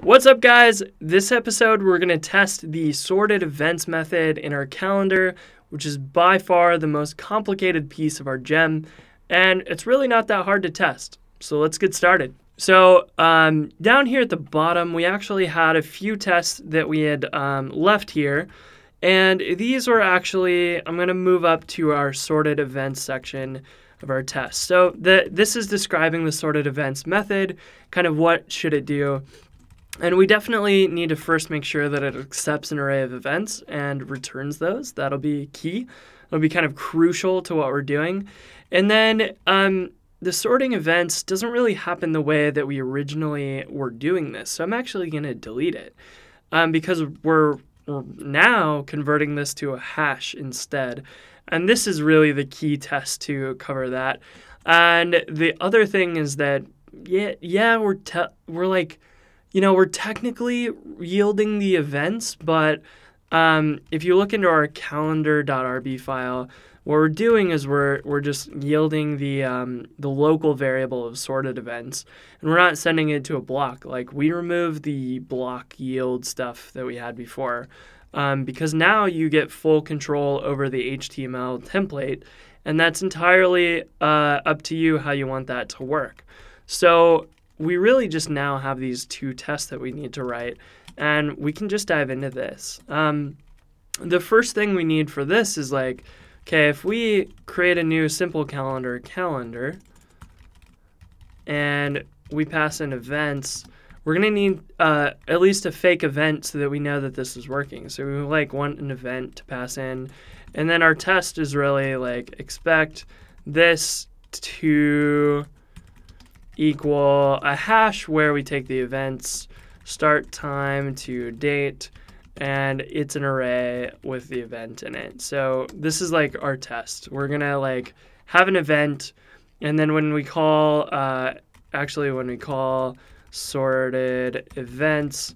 What's up, guys? This episode, we're going to test the sorted events method in our calendar, which is by far the most complicated piece of our gem, and it's really not that hard to test. So let's get started. So down here at the bottom, we actually had a few tests that we had left here, and these were actually, I'm going to move up to our sorted events section of our test. So this is describing the sorted events method, kind of what should it do. And we definitely need to first make sure that it accepts an array of events and returns those. That'll be key. It'll be kind of crucial to what we're doing. And then the sorting events doesn't really happen the way that we originally were doing this. So I'm actually going to delete it because we're now converting this to a hash instead. And this is really the key test to cover that. And the other thing is that, we're technically yielding the events, but if you look into our calendar.rb file, what we're doing is we're just yielding the local variable of sorted events, and we're not sending it to a block. Like, we removed the block yield stuff that we had before because now you get full control over the HTML template, and that's entirely up to you how you want that to work. So we really just now have these two tests that we need to write, and we can just dive into this. The first thing we need for this is okay, if we create a new simple calendar, and we pass in events, we're going to need at least a fake event so that we know that this is working. So we want an event to pass in, and then our test is really expect this to equal a hash where we take the events start time to date, and it's an array with the event in it. So this is our test. We're gonna have an event, and then when we call sorted events,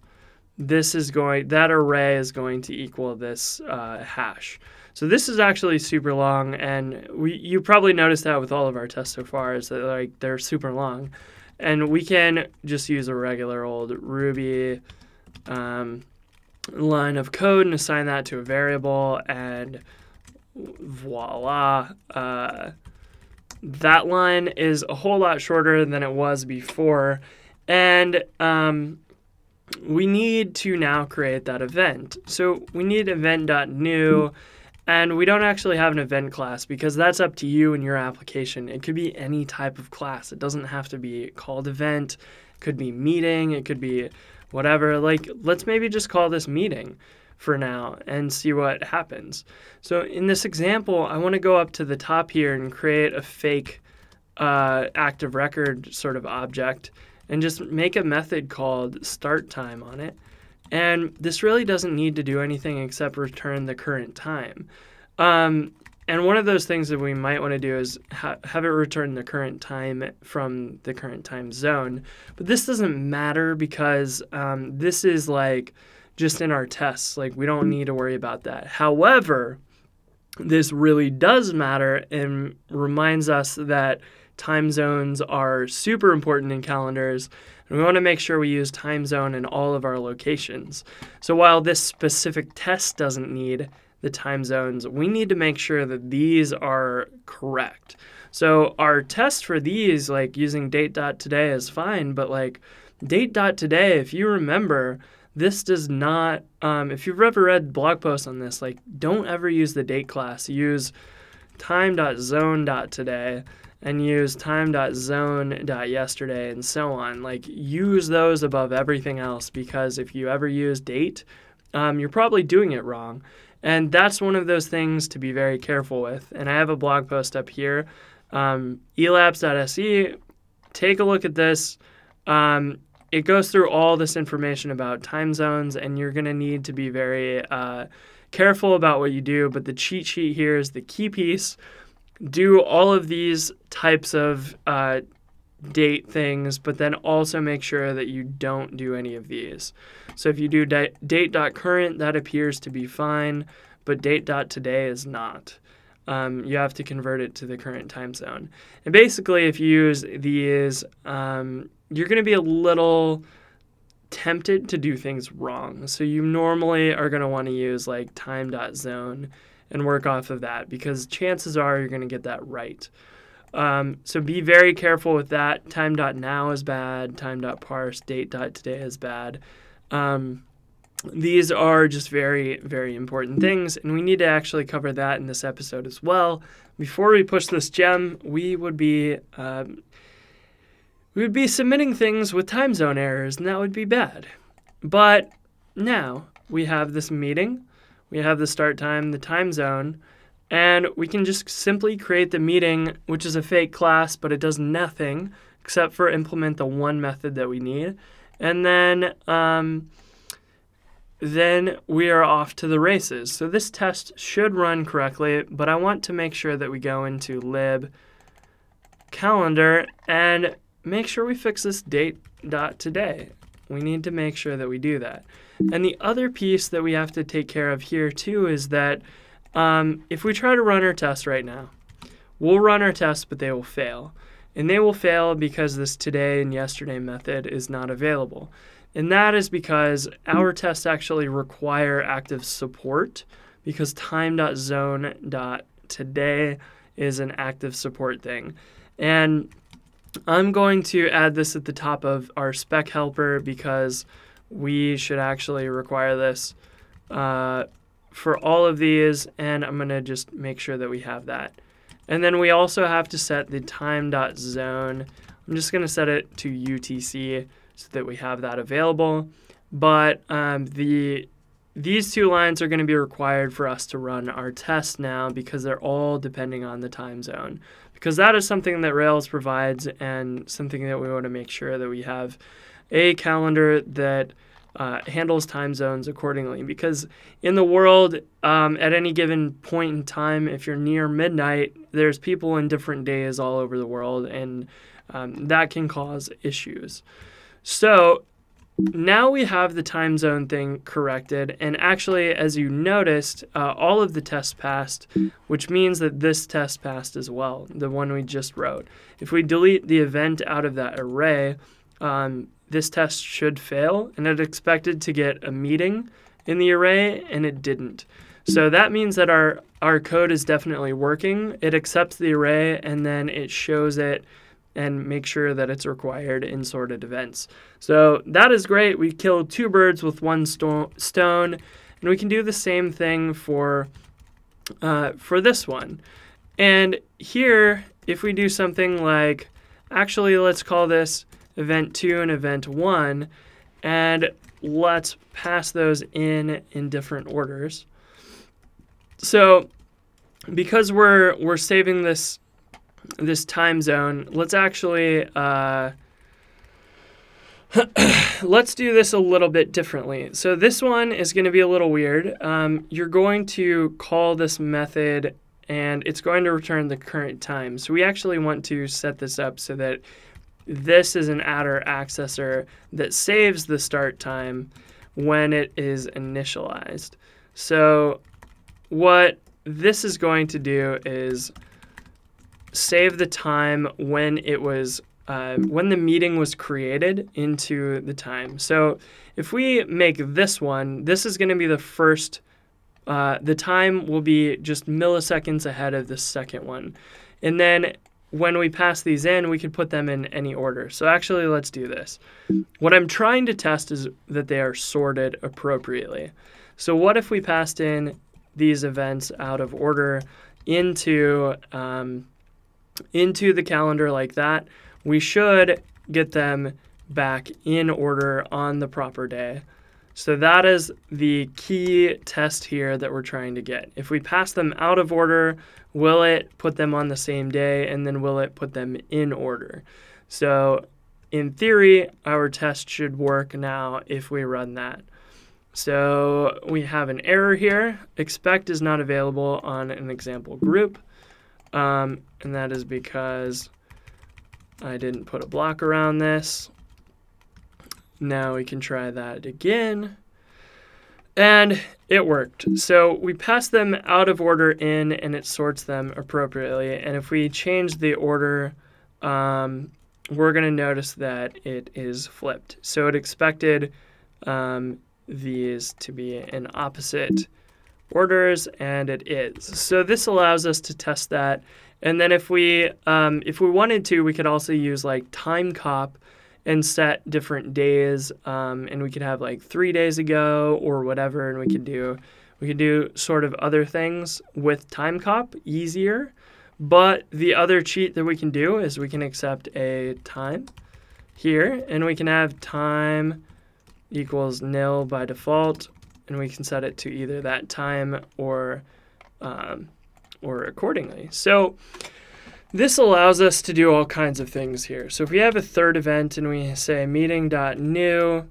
that array is going to equal this hash. So this is actually super long, and you probably noticed that with all of our tests so far, is that they're super long. And we can just use a regular old Ruby line of code and assign that to a variable, and voila. That line is a whole lot shorter than it was before, and we need to now create that event. So we need event.new. And we don't actually have an event class because that's up to you and your application. It could be any type of class. It doesn't have to be called event. It could be meeting. It could be whatever. Let's maybe just call this meeting for now and see what happens. So in this example, I want to go up to the top here and create a fake active record sort of object and just make a method called start time on it. And this really doesn't need to do anything except return the current time. And one of those things that we might want to do is have it return the current time from the current time zone. But this doesn't matter because this is just in our tests. We don't need to worry about that. However, this really does matter and reminds us that time zones are super important in calendars. And we want to make sure we use time zone in all of our locations. So while this specific test doesn't need the time zones, we need to make sure that these are correct. So our test for these, using date.today is fine, but date.today, if you remember, this does not, if you've ever read blog posts on this, don't ever use the date class. Use time.zone.today. and use time.zone.yesterday and so on. Use those above everything else, because if you ever use date, you're probably doing it wrong. And that's one of those things to be very careful with. And I have a blog post up here, elapse.se. Take a look at this. It goes through all this information about time zones, and you're going to need to be very careful about what you do. But the cheat sheet here is the key piece. Do all of these types of date things, but then also make sure that you don't do any of these. So if you do date.current, that appears to be fine, but date.today is not. You have to convert it to the current time zone. And basically, if you use these, you're going to be a little tempted to do things wrong. So you normally are going to want to use like time.zone and work off of that, because chances are you're going to get that right. So be very careful with that. Time.now is bad. Time.parse, date.today is bad. These are just very, very important things, and we need to actually cover that in this episode as well. Before we push this gem, we would be submitting things with time zone errors, and that would be bad. But now we have this meeting, we have the start time, the time zone, and we can just simply create the meeting, which is a fake class, but it does nothing except for implement the one method that we need. And then we are off to the races. So this test should run correctly, but I want to make sure that we go into lib calendar and make sure we fix this date.today. We need to make sure that we do that. And the other piece that we have to take care of here too is that if we try to run our test right now, we'll run our tests, but they will fail. And they will fail because this today and yesterday method is not available. And that is because our tests actually require active support, because time.zone.today is an active support thing. And I'm going to add this at the top of our spec helper because we should actually require this for all of these, and I'm going to just make sure that we have that. And then we also have to set the time.zone. I'm just going to set it to UTC so that we have that available. But these two lines are going to be required for us to run our test now, because they're all depending on the time zone. Because that is something that Rails provides, and something that we want to make sure that we have a calendar that handles time zones accordingly. Because in the world, at any given point in time, if you're near midnight, there's people in different days all over the world, and that can cause issues. So now we have the time zone thing corrected, and actually, as you noticed, all of the tests passed, which means that this test passed as well, the one we just wrote. If we delete the event out of that array, this test should fail, and it expected to get a meeting in the array, and it didn't. So that means that our code is definitely working. It accepts the array, and then it shows it and make sure that it's required in sorted events. So that is great. We killed two birds with one stone, and we can do the same thing for this one. And here, if we do something like, actually, let's call this event 2 and event 1, and let's pass those in different orders. So because we're saving this time zone, let's actually let's do this a little bit differently. So this one is going to be a little weird. You're going to call this method, and it's going to return the current time. So we actually want to set this up so that this is an adder accessor that saves the start time when it is initialized. So what this is going to do is save the time when it was when the meeting was created into the time. So if we make this one, this is going to be the first. The time will be just milliseconds ahead of the second one, and then when we pass these in, we could put them in any order. So actually, let's do this. What I'm trying to test is that they are sorted appropriately. So what if we passed in these events out of order into the calendar like that? We should get them back in order on the proper day. So that is the key test here that we're trying to get. If we pass them out of order, will it put them on the same day, and then will it put them in order? So in theory, our test should work now if we run that. So we have an error here. Expect is not available on an example group, and that is because I didn't put a block around this. Now we can try that again. And it worked. So we pass them out of order in, and it sorts them appropriately. And if we change the order, we're going to notice that it is flipped. So it expected these to be in opposite orders, and it is. So this allows us to test that. And then if we wanted to, we could also use like time cop and set different days, and we could have like 3 days ago or whatever, and we could do sort of other things with time cop easier. But the other cheat that we can do is we can accept a time here, and we can have time equals nil by default, and we can set it to either that time or accordingly. So this allows us to do all kinds of things here. So if we have a third event and we say meeting.new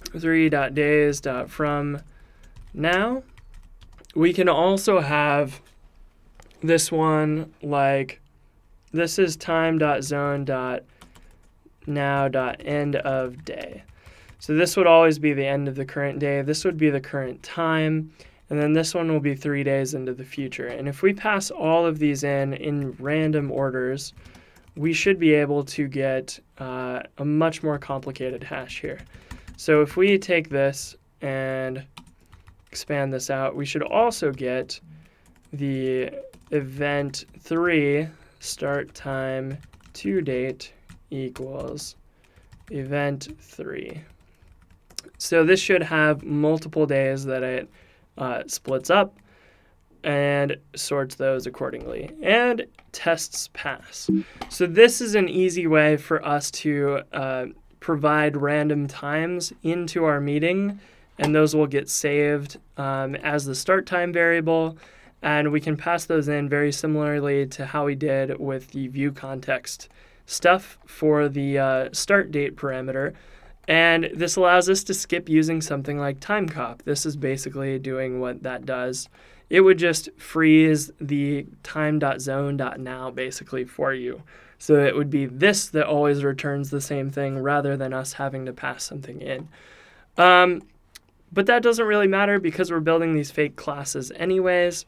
3.days.from now, we can also have this one like this is time.zone.now.end of day. So this would always be the end of the current day. This would be the current time. And then this one will be 3 days into the future. And if we pass all of these in random orders, we should be able to get a much more complicated hash here. So if we take this and expand this out, we should also get the event 3 start time to date equals event 3. So this should have multiple days that it splits up and sorts those accordingly, and tests pass. So this is an easy way for us to provide random times into our meeting, and those will get saved as the start time variable, and we can pass those in very similarly to how we did with the view context stuff for the start date parameter. And this allows us to skip using something like timecop. This is basically doing what that does. It would just freeze the time.zone.now basically for you. So it would be this that always returns the same thing rather than us having to pass something in. But that doesn't really matter because we're building these fake classes anyways.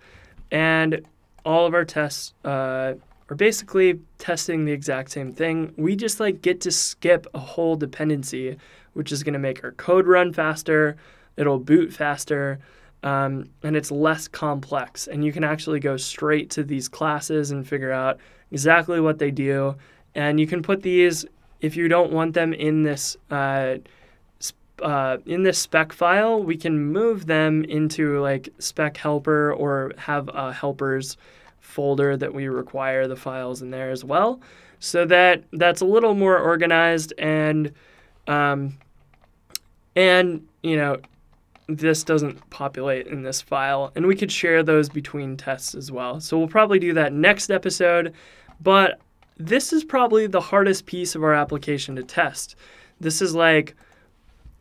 And all of our tests are basically testing the exact same thing. We just like get to skip a whole dependency, which is going to make our code run faster. It'll boot faster, and it's less complex. And you can actually go straight to these classes and figure out exactly what they do. And you can put these, if you don't want them in this spec file, we can move them into like spec helper or have a helpers folder that we require the files in there as well, so that's a little more organized, and you know, this doesn't populate in this file, and we could share those between tests as well. So we'll probably do that next episode, but this is probably the hardest piece of our application to test. This is like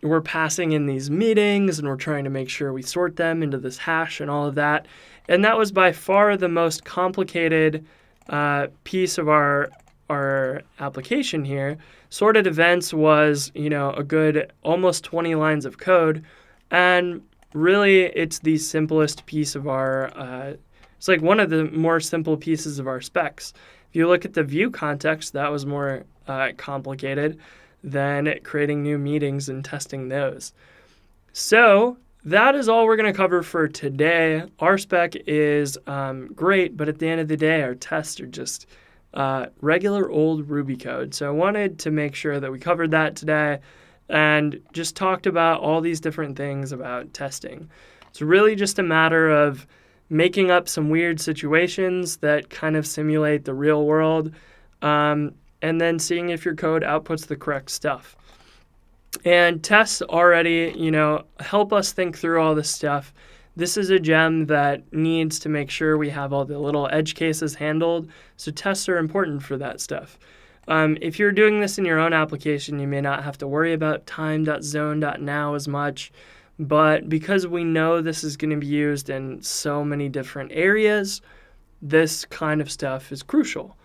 we're passing in these meetings and we're trying to make sure we sort them into this hash and all of that. And that was by far the most complicated piece of our application here. Sorted events was, you know, a good almost 20 lines of code. And really, it's the simplest piece of our, it's like one of the more simple pieces of our specs. If you look at the view context, that was more complicated than creating new meetings and testing those. So that is all we're going to cover for today. Rspec is great, but at the end of the day, our tests are just regular old Ruby code. So I wanted to make sure that we covered that today and just talked about all these different things about testing. It's really just a matter of making up some weird situations that kind of simulate the real world, and then seeing if your code outputs the correct stuff. And tests already, you know, help us think through all this stuff. This is a gem that needs to make sure we have all the little edge cases handled, so tests are important for that stuff. If you're doing this in your own application, you may not have to worry about time.zone.now as much, but because we know this is going to be used in so many different areas, this kind of stuff is crucial.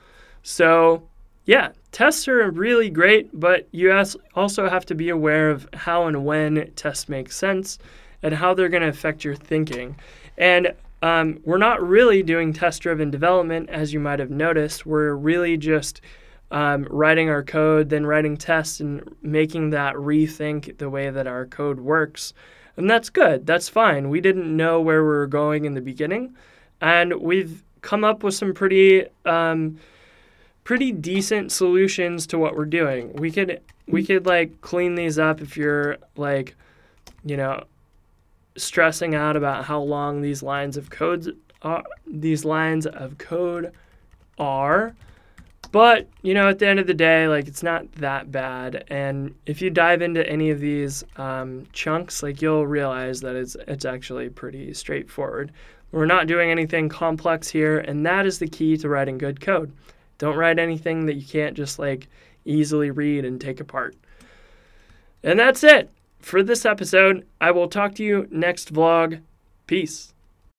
So yeah, tests are really great, but you also have to be aware of how and when tests make sense and how they're going to affect your thinking. And we're not really doing test-driven development, as you might have noticed. We're really just writing our code, then writing tests and making that rethink the way that our code works. And that's good. That's fine. We didn't know where we were going in the beginning, and we've come up with some pretty decent solutions to what we're doing. We could like clean these up if you're like, stressing out about how long these lines of code are. But, at the end of the day, like, it's not that bad. And if you dive into any of these chunks, like, you'll realize that it's actually pretty straightforward. We're not doing anything complex here, and that is the key to writing good code. Don't write anything that you can't just, like, easily read and take apart. And that's it for this episode. I will talk to you next vlog. Peace.